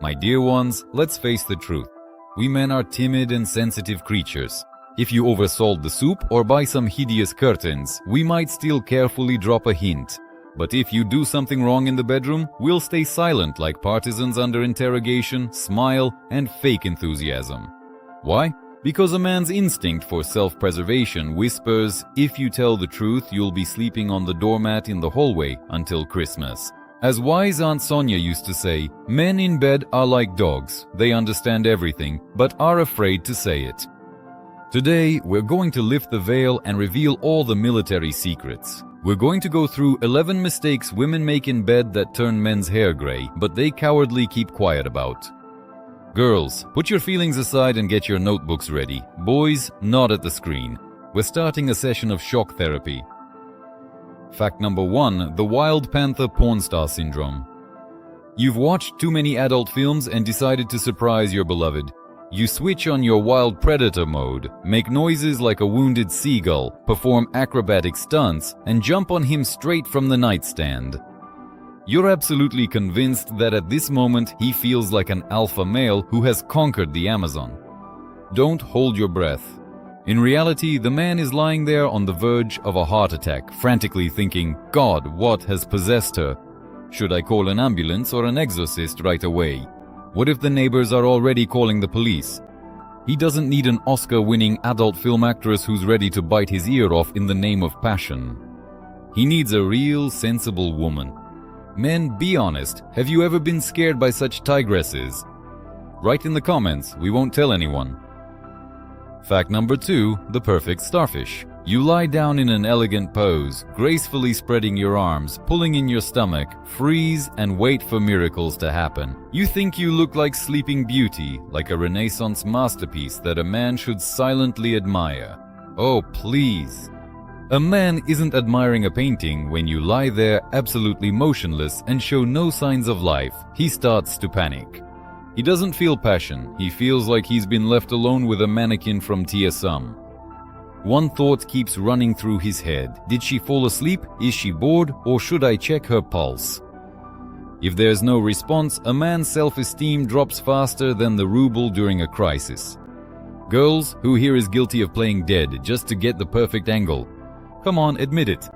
My dear ones, let's face the truth. We men are timid and sensitive creatures. If you oversalt the soup or buy some hideous curtains, we might still carefully drop a hint. But if you do something wrong in the bedroom, we'll stay silent like partisans under interrogation, smile, and fake enthusiasm. Why? Because a man's instinct for self-preservation whispers, if you tell the truth, you'll be sleeping on the doormat in the hallway until Christmas. As wise Aunt Sonia used to say, men in bed are like dogs. They understand everything, but are afraid to say it. Today, we're going to lift the veil and reveal all the military secrets. We're going to go through 11 mistakes women make in bed that turn men's hair gray, but they cowardly keep quiet about. Girls, put your feelings aside and get your notebooks ready. Boys, nod at the screen. We're starting a session of shock therapy. Fact number 1, the wild panther porn star syndrome. You've watched too many adult films and decided to surprise your beloved. You switch on your wild predator mode, make noises like a wounded seagull, perform acrobatic stunts, and jump on him straight from the nightstand. You're absolutely convinced that at this moment he feels like an alpha male who has conquered the Amazon. Don't hold your breath. In reality, the man is lying there on the verge of a heart attack, frantically thinking, God, what has possessed her? Should I call an ambulance or an exorcist right away? What if the neighbors are already calling the police? He doesn't need an Oscar-winning adult film actress who's ready to bite his ear off in the name of passion. He needs a real, sensible woman. Men, be honest, have you ever been scared by such tigresses? Write in the comments, we won't tell anyone. Fact number 2, the perfect starfish. You lie down in an elegant pose, gracefully spreading your arms, pulling in your stomach, freeze, and wait for miracles to happen. You think you look like Sleeping Beauty, like a Renaissance masterpiece that a man should silently admire. Oh, please. A man isn't admiring a painting when you lie there absolutely motionless and show no signs of life. He starts to panic. He doesn't feel passion. He feels like he's been left alone with a mannequin from TSM. One thought keeps running through his head. Did she fall asleep? Is she bored? Or should I check her pulse? If there's no response, a man's self-esteem drops faster than the ruble during a crisis. Girls, who here is guilty of playing dead just to get the perfect angle? Come on, admit it.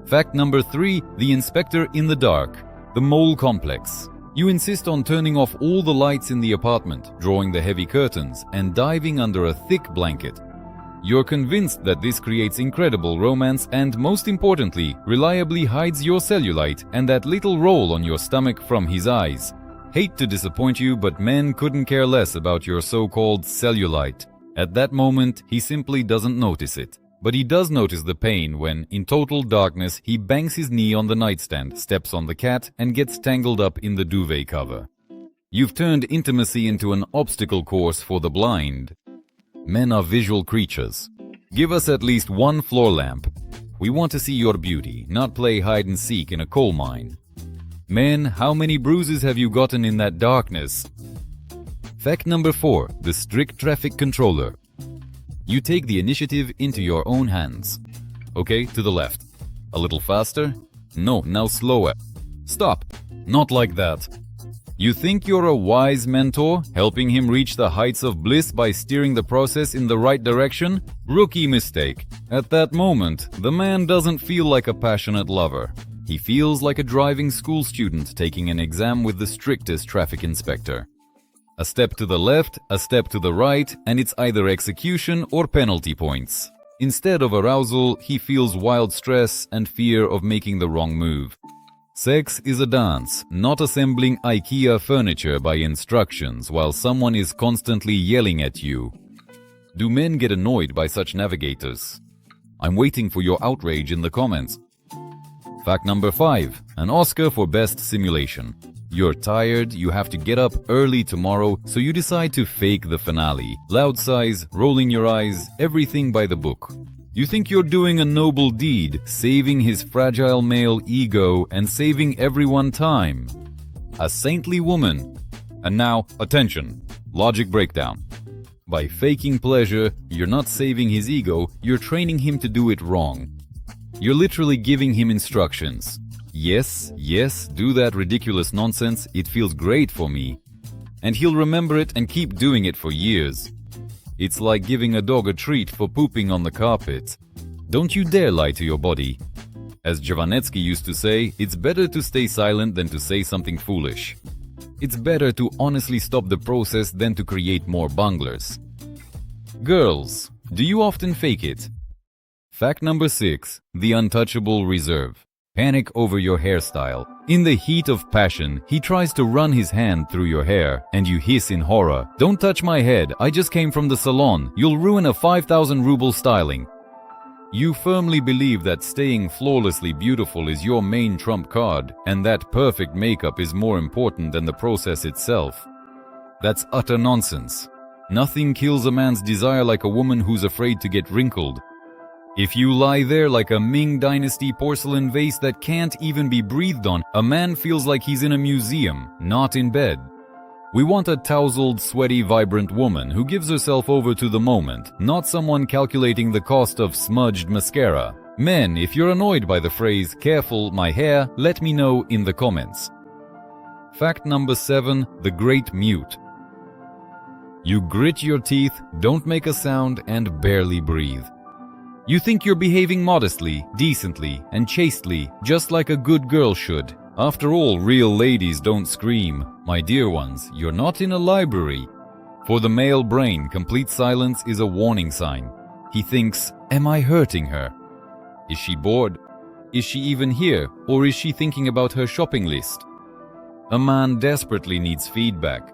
Fact number 3, the inspector in the dark. The mole complex. You insist on turning off all the lights in the apartment, drawing the heavy curtains, and diving under a thick blanket. You're convinced that this creates incredible romance and, most importantly, reliably hides your cellulite and that little roll on your stomach from his eyes. Hate to disappoint you, but men couldn't care less about your so-called cellulite. At that moment, he simply doesn't notice it. But he does notice the pain when, in total darkness, he bangs his knee on the nightstand, steps on the cat, and gets tangled up in the duvet cover. You've turned intimacy into an obstacle course for the blind. Men are visual creatures. Give us at least one floor lamp. We want to see your beauty, not play hide and seek in a coal mine. Men, how many bruises have you gotten in that darkness? Fact number 4, the strict traffic controller. You take the initiative into your own hands. Okay, to the left. A little faster? No, now slower. Stop. Not like that. You think you're a wise mentor, helping him reach the heights of bliss by steering the process in the right direction? Rookie mistake. At that moment, the man doesn't feel like a passionate lover. He feels like a driving school student taking an exam with the strictest traffic inspector. A step to the left, a step to the right, and it's either execution or penalty points. Instead of arousal, he feels wild stress and fear of making the wrong move. Sex is a dance, not assembling IKEA furniture by instructions while someone is constantly yelling at you. Do men get annoyed by such navigators? I'm waiting for your outrage in the comments. Fact number 5, an Oscar for best simulation. You're tired, you have to get up early tomorrow, so you decide to fake the finale. Loud sighs, rolling your eyes, everything by the book. You think you're doing a noble deed, saving his fragile male ego and saving everyone time. A saintly woman. And now, attention, logic breakdown. By faking pleasure, you're not saving his ego, you're training him to do it wrong. You're literally giving him instructions. Yes, do that ridiculous nonsense, it feels great for me. and he'll remember it and keep doing it for years. It's like giving a dog a treat for pooping on the carpet. Don't you dare lie to your body. As Jovanetsky used to say, it's better to stay silent than to say something foolish. It's better to honestly stop the process than to create more bunglers. Girls, do you often fake it? Fact number 6. The untouchable reserve. Panic over your hairstyle. In the heat of passion, he tries to run his hand through your hair, and you hiss in horror, "Don't touch my head, I just came from the salon, you'll ruin a 5,000 ruble styling." You firmly believe that staying flawlessly beautiful is your main trump card, and that perfect makeup is more important than the process itself. That's utter nonsense. Nothing kills a man's desire like a woman who's afraid to get wrinkled. If you lie there like a Ming Dynasty porcelain vase that can't even be breathed on, a man feels like he's in a museum, not in bed. We want a tousled, sweaty, vibrant woman who gives herself over to the moment, not someone calculating the cost of smudged mascara. Men, if you're annoyed by the phrase, "Careful, my hair," let me know in the comments. Fact number 7. The great mute. You grit your teeth, don't make a sound, and barely breathe. You think you're behaving modestly, decently, and chastely, just like a good girl should. After all, real ladies don't scream. My dear ones, you're not in a library. For the male brain, complete silence is a warning sign. He thinks, am I hurting her? Is she bored? Is she even here? Or is she thinking about her shopping list? A man desperately needs feedback.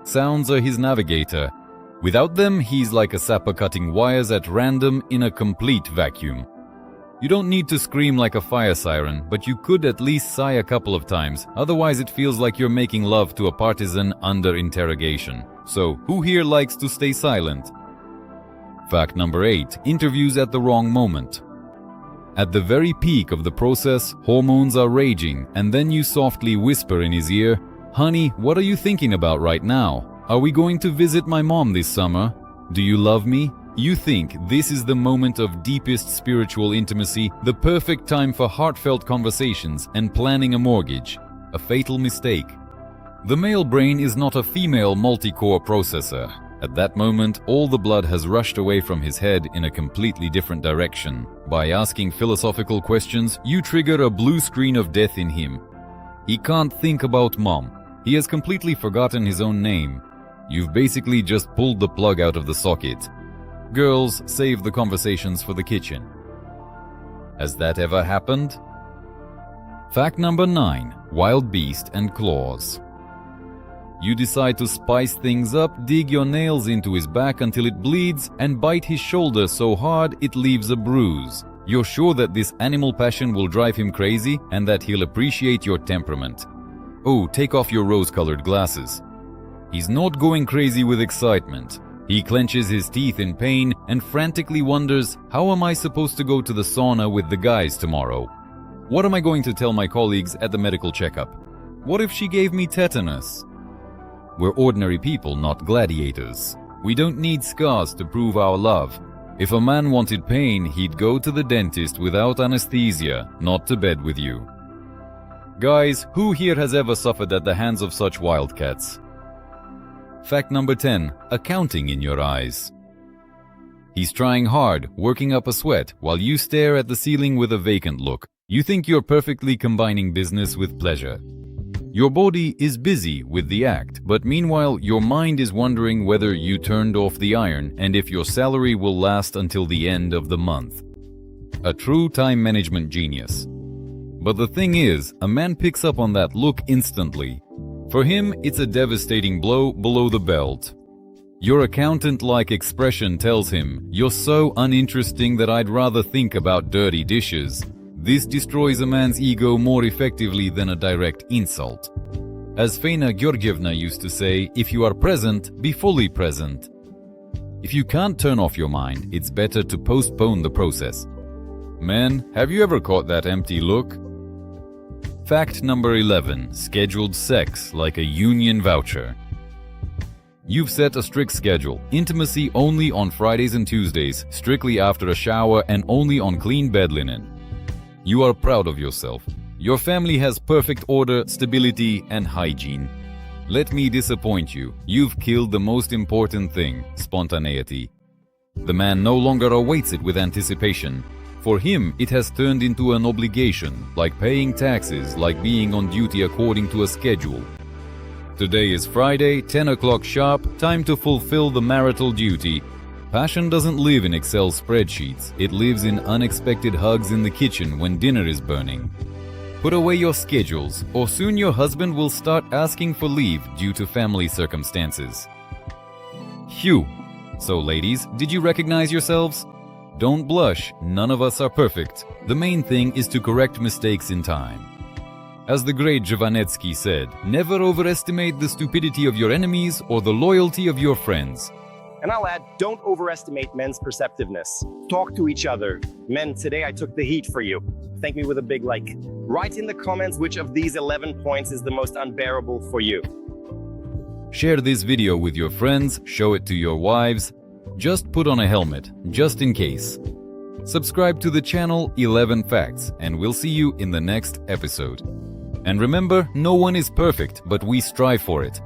Sounds are his navigator. Without them, he's like a sapper cutting wires at random in a complete vacuum. You don't need to scream like a fire siren, but you could at least sigh a couple of times, otherwise it feels like you're making love to a partisan under interrogation. So, who here likes to stay silent? Fact number 8. Interviews at the wrong moment. At the very peak of the process, hormones are raging, and then you softly whisper in his ear, "Honey, what are you thinking about right now? Are we going to visit my mom this summer? Do you love me?" You think this is the moment of deepest spiritual intimacy, the perfect time for heartfelt conversations and planning a mortgage. A fatal mistake. The male brain is not a female multi-core processor. At that moment, all the blood has rushed away from his head in a completely different direction. By asking philosophical questions, you trigger a blue screen of death in him. He can't think about mom. He has completely forgotten his own name. You've basically just pulled the plug out of the socket. Girls, save the conversations for the kitchen. Has that ever happened? Fact number 9. Wild beast and claws. You decide to spice things up, dig your nails into his back until it bleeds, and bite his shoulder so hard it leaves a bruise. You're sure that this animal passion will drive him crazy and that he'll appreciate your temperament. Oh, take off your rose-colored glasses. He's not going crazy with excitement. He clenches his teeth in pain and frantically wonders, how am I supposed to go to the sauna with the guys tomorrow? What am I going to tell my colleagues at the medical checkup? What if she gave me tetanus? We're ordinary people, not gladiators. We don't need scars to prove our love. If a man wanted pain, he'd go to the dentist without anesthesia, not to bed with you. Guys, who here has ever suffered at the hands of such wildcats? Fact number 10. Accounting in your eyes. He's trying hard, working up a sweat, while you stare at the ceiling with a vacant look. You think you're perfectly combining business with pleasure. Your body is busy with the act, but meanwhile your mind is wondering whether you turned off the iron and if your salary will last until the end of the month. A true time management genius. But the thing is, a man picks up on that look instantly. For him, it's a devastating blow below the belt. Your accountant-like expression tells him, "You're so uninteresting that I'd rather think about dirty dishes." This destroys a man's ego more effectively than a direct insult. As Faina Georgievna used to say, if you are present, be fully present. If you can't turn off your mind, it's better to postpone the process. Men, have you ever caught that empty look? Fact number 11. Scheduled sex like a union voucher. You've set a strict schedule. Intimacy only on Fridays and Tuesdays, strictly after a shower and only on clean bed linen. You are proud of yourself. Your family has perfect order, stability, and hygiene. Let me disappoint you. You've killed the most important thing, spontaneity. The man no longer awaits it with anticipation. For him, it has turned into an obligation, like paying taxes, like being on duty according to a schedule. Today is Friday, 10 o'clock sharp, time to fulfill the marital duty. Passion doesn't live in Excel spreadsheets, it lives in unexpected hugs in the kitchen when dinner is burning. Put away your schedules, or soon your husband will start asking for leave due to family circumstances. Phew! So ladies, did you recognize yourselves? Don't blush, none of us are perfect. The main thing is to correct mistakes in time. As the great Jovanetsky said, never overestimate the stupidity of your enemies or the loyalty of your friends. And I'll add, don't overestimate men's perceptiveness. Talk to each other. Men, today I took the heat for you. Thank me with a big like. Write in the comments which of these 11 points is the most unbearable for you. Share this video with your friends, show it to your wives. Just put on a helmet, just in case. Subscribe to the channel 11 Facts, and we'll see you in the next episode. And remember, no one is perfect, but we strive for it.